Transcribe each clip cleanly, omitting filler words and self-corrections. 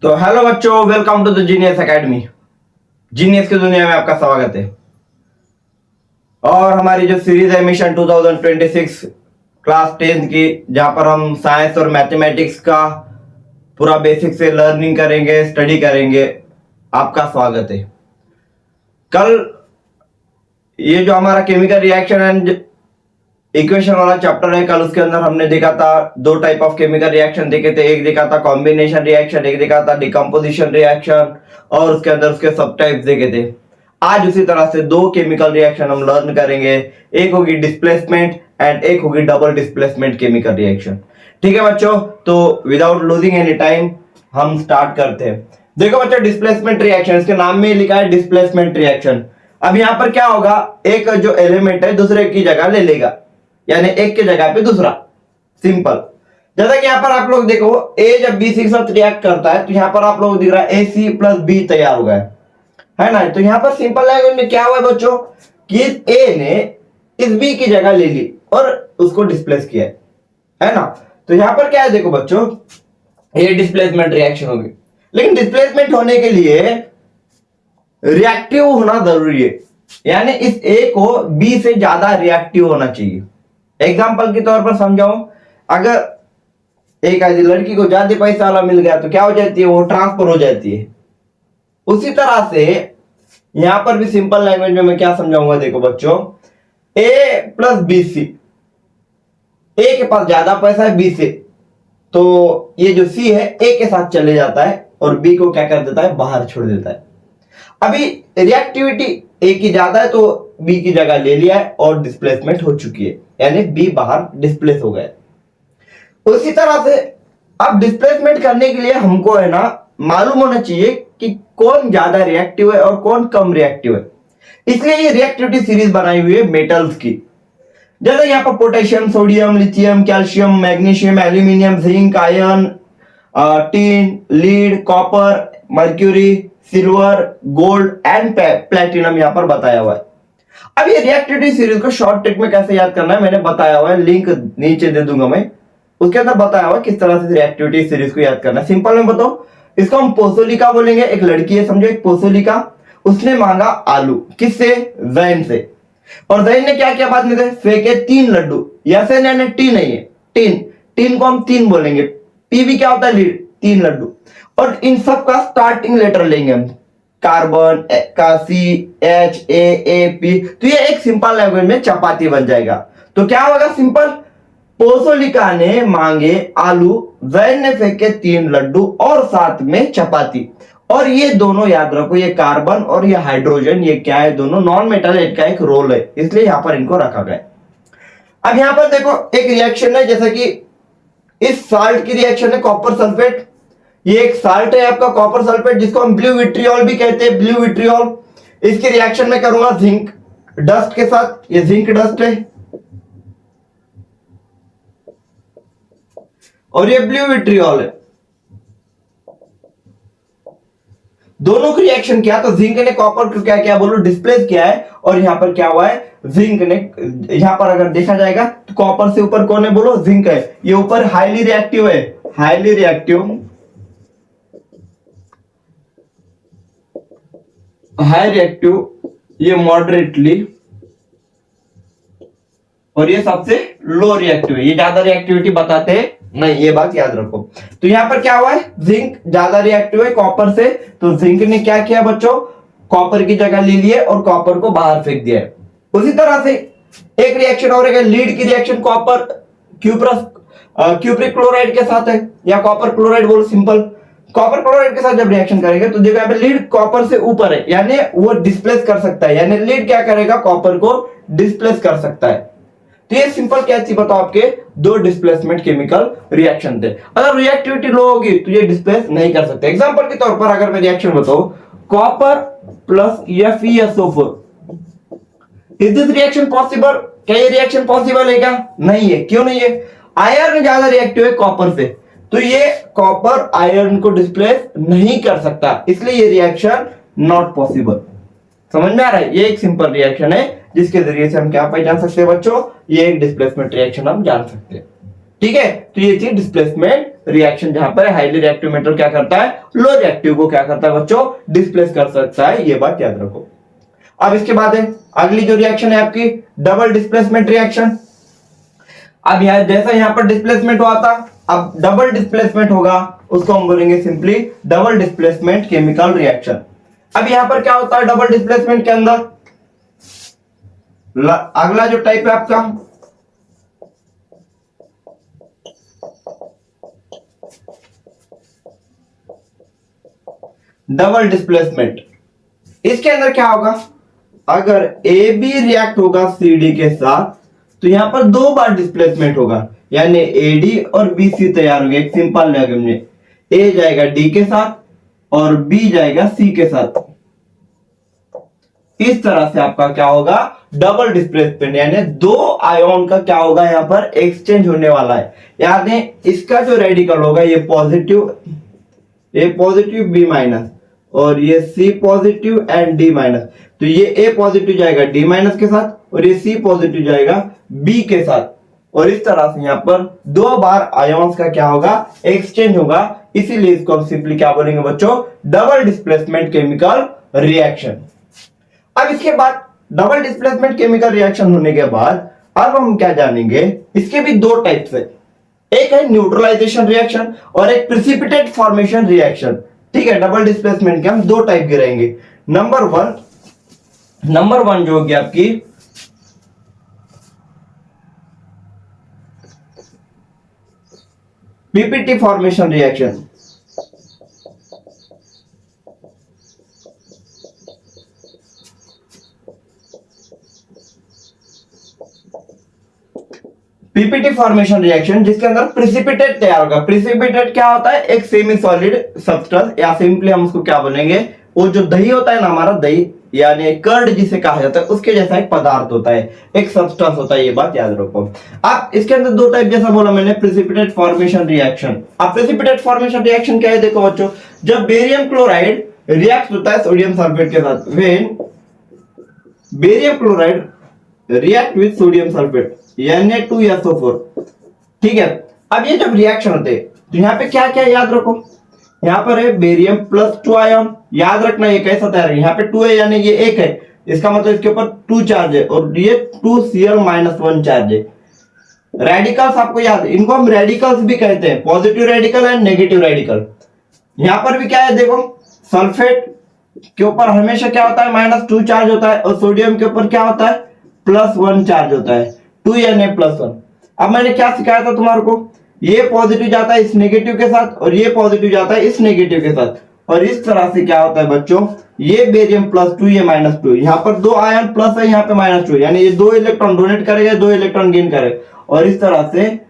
तो हेलो बच्चों, welcome to the genius academy. Genius की दुनिया में आपका स्वागत है। और हमारी जो सीरीज है मिशन 2026 क्लास 10 की, जहां पर हम साइंस और मैथमेटिक्स का पूरा बेसिक से लर्निंग करेंगे, स्टडी करेंगे, आपका स्वागत है। कल ये जो हमारा केमिकल रिएक्शन एंड इक्वेशन वाला चैप्टर है, कल उसके अंदर हमने देखा था दो टाइप ऑफ केमिकल रिएक्शन देखे थे। एक देखा था कॉम्बिनेशन रिएक्शन, एक देखा था डिकम्पोजिशन रिएक्शन, और उसके अंदर उसके सब टाइप्स देखे थे। आज उसी तरह से दो केमिकल रिएक्शन हम लर्न करेंगे। एक होगी डिस्प्लेसमेंट एंड एक होगी डबल डिस्प्लेसमेंट केमिकल रिएक्शन। ठीक है बच्चों, तो विदाउट लूजिंग एनी टाइम हम स्टार्ट करते हैं। देखो बच्चों, डिस्प्लेसमेंट रिएक्शन, इसके नाम में लिखा है डिस्प्लेसमेंट रिएक्शन। अब यहाँ पर क्या होगा, एक जो एलिमेंट है दूसरे की जगह ले लेगा, यानी एक के जगह पे दूसरा। सिंपल। जैसा कि यहाँ पर आप लोग देखो, ए जब बी के साथ रिएक्ट करता है तो यहाँ पर आप लोग दिख रहा है AC प्लस बी तैयार हो गया है ना। तो यहाँ पर सिंपल लैंग्वेज में क्या हुआ है बच्चों, कि ए ने इस बी की जगह ले ली और उसको डिस्प्लेस किया है ना। तो यहाँ पर क्या है, देखो बच्चों, ये डिस्प्लेसमेंट रिएक्शन होगी। लेकिन डिस्प्लेसमेंट होने के लिए रिएक्टिव होना जरूरी है, यानी इस ए को बी से ज्यादा रिएक्टिव होना चाहिए। एग्जाम्पल के तौर पर समझाऊं, अगर एक ऐसी लड़की को ज्यादा पैसा वाला मिल गया तो क्या हो जाती है, वो ट्रांसफर हो जाती है। उसी तरह से यहां पर भी सिंपल लैंग्वेज में मैं क्या समझाऊंगा, देखो बच्चों, ए प्लस बी सी, ए के पास ज्यादा पैसा है बी से, तो ये जो सी है ए के साथ चले जाता है और बी को क्या कर देता है, बाहर छोड़ देता है। अभी रिएक्टिविटी ए की ज्यादा है तो बी की जगह ले लिया है और डिस्प्लेसमेंट हो चुकी है, यानी बी बाहर डिस्प्लेस हो गए। उसी तरह से अब डिस्प्लेसमेंट करने के लिए हमको है ना मालूम होना चाहिए कि कौन ज्यादा रिएक्टिव है और कौन कम रिएक्टिव है। इसलिए ये रिएक्टिविटी सीरीज बनाई हुई है मेटल्स की। जैसे यहाँ पर potassium, sodium, lithium, calcium, magnesium, aluminium, zinc, iron, tin, lead, copper, mercury, silver, gold and platinum यहाँ पर बताया हुआ है। अब ये रिएक्टिविटी सीरीज को शॉर्ट ट्रिक में कैसे याद करना है मैंने बताया हुआ है, लिंक नीचे दे दूंगा मैं, उसके अंदर बताया हुआ है किस तरह से रिएक्टिविटी सीरीज को याद करना है। सिंपल में बताओ, इसको हम पोसोलिका बोलेंगे। एक लड़की है, समझो, एक पोसोलिका, उसने मांगा आलू, किससे, जैन से। और जैन ने क्या किया बाद में, फेंके 3 लड्डू। यसे ने टी नहीं है, टीन, टीन को हम 3 बोलेंगे, पी भी क्या होता है, लीड, 3 लड्डू। और इन सब का स्टार्टिंग लेटर लेंगे हम, कार्बन का सी, एच, ए, पी, तो ये एक सिंपल लैंग्वेज में चपाती बन जाएगा। तो क्या होगा, सिंपल, पोसोलिका ने मांगे आलू, जैन ने फेंके 3 लड्डू और साथ में चपाती। और ये दोनों याद रखो, ये कार्बन और ये हाइड्रोजन, ये क्या है, दोनों नॉन मेटल का एक रोल है, इसलिए यहां पर इनको रखा गया। अब यहां पर देखो एक रिएक्शन है, जैसा कि इस साल्ट की रिएक्शन है, कॉपर सल्फेट। ये एक साल्ट है आपका कॉपर सल्फेट, जिसको हम ब्लू विट्रियोल भी कहते हैं, ब्लू विट्रियोल। इसकी रिएक्शन में करूंगा जिंक डस्ट के साथ, ये जिंक डस्ट है और ये ब्लू विट्रियोल है। दोनों की रिएक्शन किया तो जिंक ने कॉपर को क्या किया, बोलो, डिस्प्लेस किया है। और यहां पर क्या हुआ है, जिंक ने, यहां पर अगर देखा जाएगा तो कॉपर से ऊपर कौन है, बोलो, जिंक है। ये ऊपर हाईली रिएक्टिव है, हाईली रिएक्टिव, हाई रिएक्टिव, ये मॉडरेटली, और ये सबसे लो रिएक्टिव है। ये ज्यादा रिएक्टिविटी बताते हैं नहीं, ये बात याद रखो। तो यहां पर क्या हुआ है, जिंक ज्यादा रिएक्टिव है कॉपर से, तो जिंक ने क्या किया बच्चों, कॉपर की जगह ले लिए और कॉपर को बाहर फेंक दिया है। उसी तरह से एक रिएक्शन और है, लीड की रिएक्शन, कॉपर क्यूप्रिक क्लोराइड के साथ है, या कॉपर क्लोराइड बोलो, सिंपल। कॉपर क्लोराइड के साथ जब रिएक्शन करेंगे तो देखो यहाँ पे लीड कॉपर से ऊपर है, यानी वो डिस्प्लेस कर सकता है, यानी लीड क्या करेगा, कॉपर को डिस्प्लेस कर सकता है। तो ये सिंपल क्या चीज बताओ, आपके दो डिस्प्लेसमेंट केमिकल रिएक्शन थे। अगर रिएक्टिविटी लो होगी तो ये डिस्प्लेस नहीं कर सकते। एग्जांपल के तौर पर अगर मैं रिएक्शन बताऊं, copper plus FeSO4, is this reaction possible, क्या ये रिएक्शन पॉसिबल है, क्या नहीं है, क्यों नहीं है, आयरन ज्यादा रिएक्टिव है कॉपर से, तो ये कॉपर आयरन को डिस्प्लेस नहीं कर सकता, इसलिए ये रिएक्शन नॉट पॉसिबल। समझ में आ रहा है, ये एक सिंपल रिएक्शन है जिसके जरिए से हम क्या पहचान सकते हैं बच्चों, ये एक डिस्प्लेसमेंट रिएक्शन हम जान सकते हैं। ठीक है, तो ये थी डिस्प्लेसमेंट रिएक्शन, जहां पर हाईली रिएक्टिव मेटल क्या करता है, लो रिएक्टिव को क्या करता है बच्चों, डिस्प्लेस कर सकता है, ये बात याद रखो। अब इसके बाद है अगली जो रिएक्शन है आपकी डबल डिस्प्लेसमेंट रिएक्शन। अब यहां जैसा यहां पर डिस्प्लेसमेंट हुआ था, अब डबल डिस्प्लेसमेंट होगा, उसको हम बोलेंगे simply double displacement chemical reaction. अब यहां पर क्या होता है डबल डिस्प्लेसमेंट के अंदर, अगला जो टाइप है आपका डबल डिस्प्लेसमेंट, इसके अंदर क्या होगा, अगर ए बी रिएक्ट होगा सी डी के साथ तो यहां पर दो बार डिस्प्लेसमेंट होगा, यानी ए डी और बी सी तैयार होंगे। एक सिंपल डायग्राम में ए जाएगा डी के साथ और बी जाएगा सी के साथ, इस तरह से आपका क्या होगा डबल डिस्प्लेसमेंट, यानी दो आयोन का क्या होगा यहां पर एक्सचेंज होने वाला है। यानी इसका जो रेडिकल होगा ये पॉजिटिव, ए पॉजिटिव बी माइनस और ये सी पॉजिटिव एंड डी माइनस, तो ये ए पॉजिटिव जाएगा डी माइनस के साथ और ये सी पॉजिटिव जाएगा बी के साथ, और इस तरह से यहां पर दो बार आयोन्स का क्या होगा एक्सचेंज होगा, इसीलिए इसको हम सिंपली क्या बोलेंगे बच्चों, डबल डिस्प्लेसमेंट केमिकल रिएक्शन। अब इसके बाद डबल डिस्प्लेसमेंट केमिकल रिएक्शन होने के बाद अब हम क्या जानेंगे, इसके भी दो टाइप्स है, एक है न्यूट्रलाइजेशन रिएक्शन और एक प्रिसिपिटेट फॉर्मेशन रिएक्शन। ठीक है, डबल डिस्प्लेसमेंट के हम दो टाइप गिराएंगे। नंबर वन जो होगी आपकी PPT formation reaction. PPT formation reaction जिसके अंदर प्रिसिपिटेट तैयार होगा। प्रिसिपिटेट क्या होता है, एक सेमी सॉलिड सब्सटेंस, या सिंपली हम उसको क्या बोलेंगे, वो जो दही होता है ना हमारा दही, यानी कर्ड जिसे कहा जाता है, उसके जैसा एक पदार्थ होता है, एक सब्सटेंस होता है, ये बात याद रखो। अब इसके अंदर दो टाइप जैसा बोला मैंने, प्रिसिपिटेट फॉर्मेशन रिएक्शन। अब प्रिसिपिटेट फॉर्मेशन रिएक्शन क्या है, देखो बच्चों, जब बेरियम क्लोराइड रिएक्ट होता है सोडियम सल्फेट के साथ, when barium chloride react with sodium sulphate Na2SO4, ठीक है। अब ये जब रिएक्शन होते हैं तो यहाँ पे क्या क्या याद रखो, यहाँ पर है बेरियम प्लस 2 आयन, याद रखना ये कैसा तैयार है, यहाँ पे 2 है यानी ये 1 है, इसका मतलब इसके ऊपर 2 चार्ज है और ये 2Cl-1 चार्ज है। रेडिकल्स आपको याद है, इनको हम रेडिकल्स भी कहते हैं, positive radical and negative radical. यहाँ पर भी क्या है देखो, सल्फेट के ऊपर हमेशा क्या होता है -2 चार्ज होता है और सोडियम के ऊपर क्या होता है +1 चार्ज होता है, 2 Na+1। अब मैंने क्या सिखाया था तुम्हारे को, ये पॉजिटिव जाता है इस नेगेटिव के साथ और ये पॉजिटिव जाता है इस नेगेटिव के साथ, और इस तरह से क्या होता है बच्चों, ये बेरियम +2 ये -2, यहाँ पर दो आयन प्लस है, यहाँ पे -2, यानी ये 2 इलेक्ट्रॉन डोनेट करेगा, 2 इलेक्ट्रॉन गेन करेगा, और इस तरह से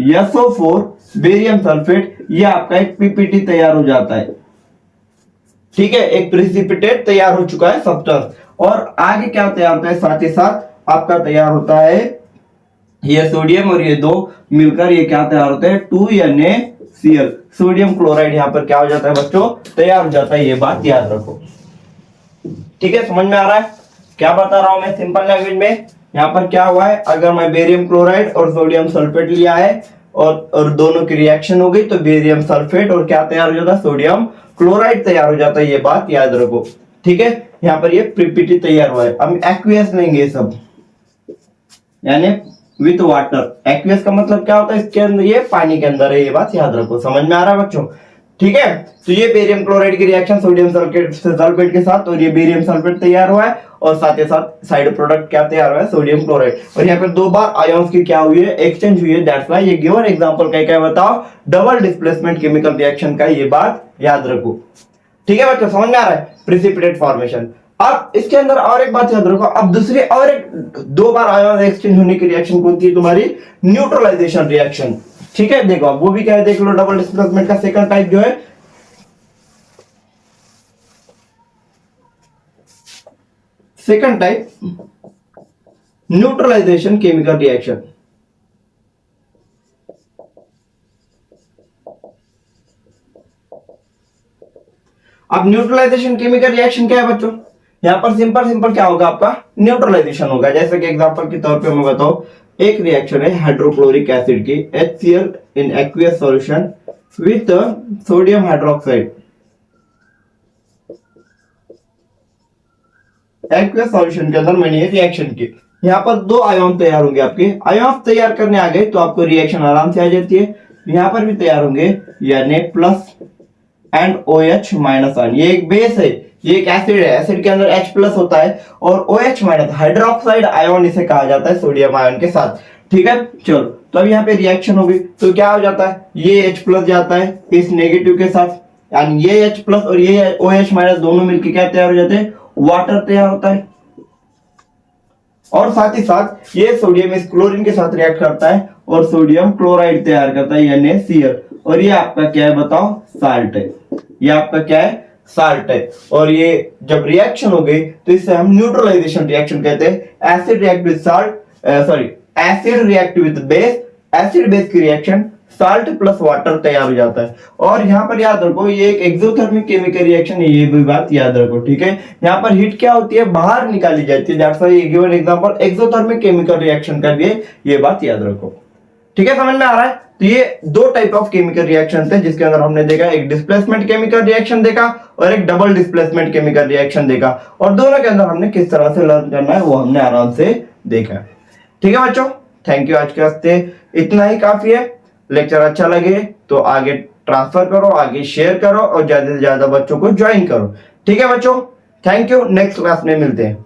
BaSO4 बेरियम सल्फेट, ये आपका एक पीपीटी तैयार हो जाता है। ठीक है, एक प्रिसिपिटेट तैयार हो चुका है सब्सटेंस। और आगे क्या तैयार होता है, साथ ही साथ आपका तैयार होता है ये सोडियम और ये दो मिलकर ये क्या तैयार होते हैं 2NaCl, सोडियम क्लोराइड यहाँ पर क्या हो जाता है बच्चों, तैयार हो जाता है, ये बात याद रखो। ठीक है, समझ में आ रहा है क्या बता रहा हूं मैं सिंपल लैंग्वेज में। यहाँ पर क्या हुआ है, अगर मैं बेरियम क्लोराइड और सोडियम सल्फेट लिया है और दोनों की रिएक्शन हो गई तो बेरियम सल्फेट और क्या तैयार हो जाता है, सोडियम क्लोराइड तैयार हो जाता है, ये बात याद रखो। ठीक है, यहाँ पर ये पीपीटी तैयार हुआ है। हम एक्वियस लेंगे सब, यानी विथ वाटर। एक्वियस का मतलब क्या होता है, इसके अंदर ये पानी के अंदर है, ये बात याद रखो। समझ में आ रहा है बच्चों। ठीक है, तो ये बेरियम क्लोराइड की रिएक्शन सोडियम सल्फेट के साथ, और ये बेरियम सल्फेट तैयार हुआ है और साथ ही साथ साइड प्रोडक्ट क्या तैयार हुआ है, सोडियम क्लोराइड। और यहाँ पे दो बार आयंस की क्या हुई है, एक्सचेंज हुई है, दैट्स व्हाई ये गिवन एग्जांपल क्या बताओ, डबल डिस्प्लेसमेंट केमिकल रिएक्शन का, ये बात याद रखो। ठीक है बच्चों, समझ में आ रहा है प्रिसिपिटेट फॉर्मेशन। अब इसके अंदर और एक बात याद रखो, अब दूसरी और एक दो बार आयन एक्सचेंज होने की रिएक्शन कौन सी है, तुम्हारी न्यूट्रलाइजेशन रिएक्शन। ठीक है, देखो वो भी क्या है, देख लो डबल डिस्प्लेसमेंट का सेकंड टाइप जो है, second type neutralisation chemical reaction. अब न्यूट्रलाइजेशन केमिकल रिएक्शन क्या है बच्चों, यहां पर सिंपल क्या होगा, आपका न्यूट्रलाइजेशन होगा। जैसे कि एग्जांपल के तौर पे मैं बताऊं, एक रिएक्शन है हाइड्रोक्लोरिक एसिड की HCl in aqueous solution with sodium hydroxide. Aqueous solution के अंदर मैंने ये रिएक्शन की, यहाँ पर दो आयन तैयार होंगे। आपके आयन तैयार करने आ गए तो आपको रिएक्शन आराम से आ जाती है। यहाँ पर भी तैयार होंगे Na+ एंड OH- आयन। ये एक बेस है, ये एक एसिड है, एसिड के अंदर H+ होता है और OH- हाइड्रोक्साइड आयन इसे कहा जाता है सोडियम आयन के साथ। ठीक है, चलो तो अब यहाँ पे रिएक्शन होगी तो क्या हो जाता है, ये H+ जाता है इस नेगेटिव के साथ, यानी ये H+ और ये OH- दोनों मिलकर क्या तैयार हो जाते हैं, वाटर तैयार होता है। और साथ ही साथ ये सोडियम इस क्लोरीन के साथ रिएक्ट करता है और सोडियम क्लोराइड तैयार करता है NaCl। और ये आपका क्या है बताओ, साल्ट है। ये आपका क्या है, साल्ट है। और ये जब रिएक्शन हो गई तो इसे हम न्यूट्रलाइजेशन रिएक्शन कहते हैं। Acid react with salt, sorry acid react with base, acid base की रिएक्शन साल्ट प्लस वाटर तैयार हो जाता है। और यहाँ पर याद रखो ये एक एक्सोथर्मिक केमिकल रिएक्शन है, ये भी बात याद रखो। ठीक है, यहाँ पर हीट क्या होती है, बाहर निकाली जाती है। That's why given example exothermic chemical reaction का भी है, ये बात याद रखो। ठीक है, समझ में आ रहा है। तो ये दो टाइप ऑफ केमिकल रिएक्शन थे जिसके अंदर हमने देखा, एक डिस्प्लेसमेंट केमिकल रिएक्शन देखा और एक डबल डिस्प्लेसमेंट केमिकल रिएक्शन देखा। और दोनों के अंदर हमने किस तरह से लर्न करना है वो हमने आराम से देखा। ठीक है बच्चों, थैंक यू। आज के वास्ते इतना ही काफी है। लेक्चर अच्छा लगे तो आगे ट्रांसफर करो, आगे शेयर करो और ज्यादा से ज्यादा बच्चों को ज्वाइन करो। ठीक है बच्चों, थैंक यू। नेक्स्ट क्लास में मिलते हैं।